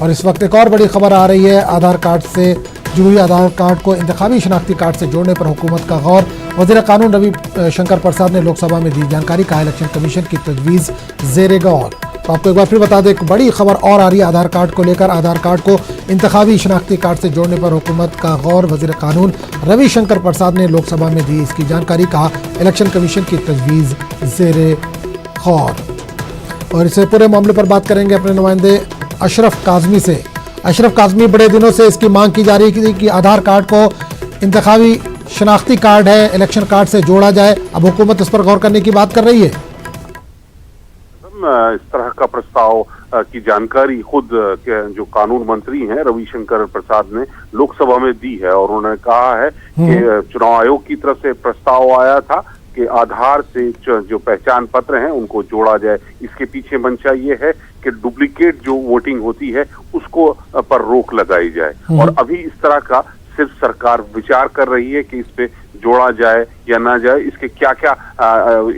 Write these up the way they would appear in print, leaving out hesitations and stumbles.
और इस वक्त एक और बड़ी खबर आ रही है, आधार कार्ड से जुड़ी आधार कार्ड को इंतखाबी शनाख्ती कार्ड से जोड़ने पर हुकूमत का गौर। वज़ीर कानून रवि शंकर प्रसाद ने लोकसभा में दी जानकारी, कहा इलेक्शन कमीशन की तजवीज़ ज़ेरे गौर। तो आपको एक बार फिर बता दें, एक बड़ी खबर और आ रही है आधार कार्ड को लेकर। आधार कार्ड को इंतखाबी शनाख्ती कार्ड से जोड़ने पर हुकूमत का गौर। वज़ीर कानून रवि शंकर प्रसाद ने लोकसभा में दी इसकी जानकारी, कहा इलेक्शन कमीशन की तजवीज़ ज़ेरे गौर। और इस पूरे मामले पर बात करेंगे अपने नुमाइंदे अशरफ काज़मी से। अशरफ काज़मी, बड़े दिनों से इसकी मांग की जा रही थी कि आधार कार्ड को इंतखाबी शनाख्ती कार्ड है, इलेक्शन कार्ड से जोड़ा जाए। अब हुकूमत इस पर गौर करने की बात कर रही है। इस तरह का प्रस्ताव की जानकारी खुद जो कानून मंत्री हैं रविशंकर प्रसाद ने लोकसभा में दी है और उन्होंने कहा है कि चुनाव आयोग की तरफ से प्रस्ताव आया था कि आधार से जो पहचान पत्र हैं उनको जोड़ा जाए। इसके पीछे मंशा ये है कि डुप्लीकेट जो वोटिंग होती है उसको पर रोक लगाई जाए। और अभी इस तरह का सिर्फ सरकार विचार कर रही है कि इस पे जोड़ा जाए या ना जाए, इसके क्या क्या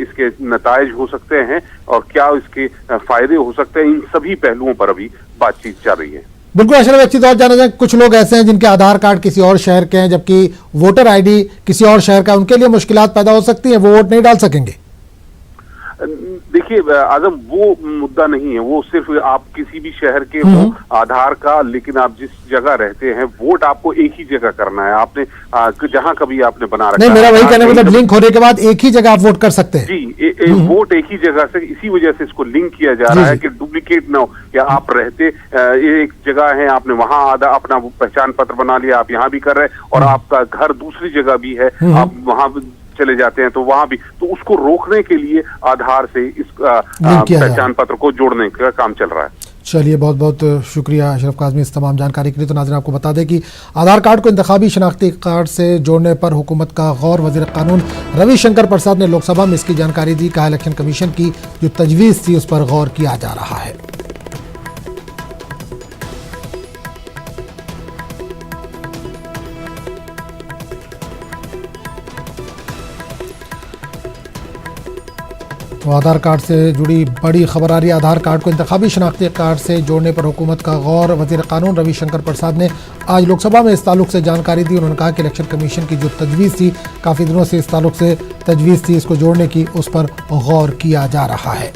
इसके नताइज हो सकते हैं और क्या इसके फायदे हो सकते हैं, इन सभी पहलुओं पर अभी बातचीत चल रही है। बिल्कुल अशरफ, एक चीज और जाना जाए, कुछ लोग ऐसे हैं जिनके आधार कार्ड किसी और शहर के हैं जबकि वोटर आईडी किसी और शहर का, उनके लिए मुश्किलात पैदा हो सकती हैं, वो वोट नहीं डाल सकेंगे। देखिए आजम, वो मुद्दा नहीं है, वो सिर्फ आप किसी भी शहर के हो आधार का, लेकिन आप जिस जगह रहते हैं वोट आपको एक ही जगह करना है। आपने जहां कभी आपने बना रखा नहीं, मेरा वही कहने का मतलब लिंक होने के बाद एक ही जगह आप वोट कर सकते हैं। जी, वोट एक ही जगह से, इसी वजह से इसको लिंक किया जा रहा है कि डुप्लीकेट ना हो। या आप रहते एक जगह है, आपने वहां अपना पहचान पत्र बना लिया, आप यहाँ भी कर रहे हैं और आपका घर दूसरी जगह भी है, आप वहां चले जाते हैं तो वहां भी, तो उसको रोकने के लिए आधार से इस पहचान पत्र को जोड़ने का काम चल रहा है। चलिए, बहुत बहुत शुक्रिया अशरफ काज़मी इस तमाम जानकारी के लिए। तो नाज़रीन, आपको बता दें कि आधार कार्ड को इंतखाबी शनाख्ती कार्ड से जोड़ने पर हुकूमत का गौर। वज़ीर कानून रवि शंकर प्रसाद ने लोकसभा में इसकी जानकारी दी, कहा इलेक्शन कमीशन की जो तजवीज़ थी उस पर गौर किया जा रहा है। तो आधार कार्ड से जुड़ी बड़ी खबर आ रही है, आधार कार्ड को इंतखाबी शनाख्ती कार्ड से जोड़ने पर हुकूमत का गौर। वज़ीर कानून रवि शंकर प्रसाद ने आज लोकसभा में इस ताल्लुक से जानकारी दी। उन्होंने कहा कि इलेक्शन कमीशन की जो तजवीज़ थी, काफ़ी दिनों से इस ताल्लुक से तजवीज़ थी इसको जोड़ने की, उस पर गौर किया जा रहा है।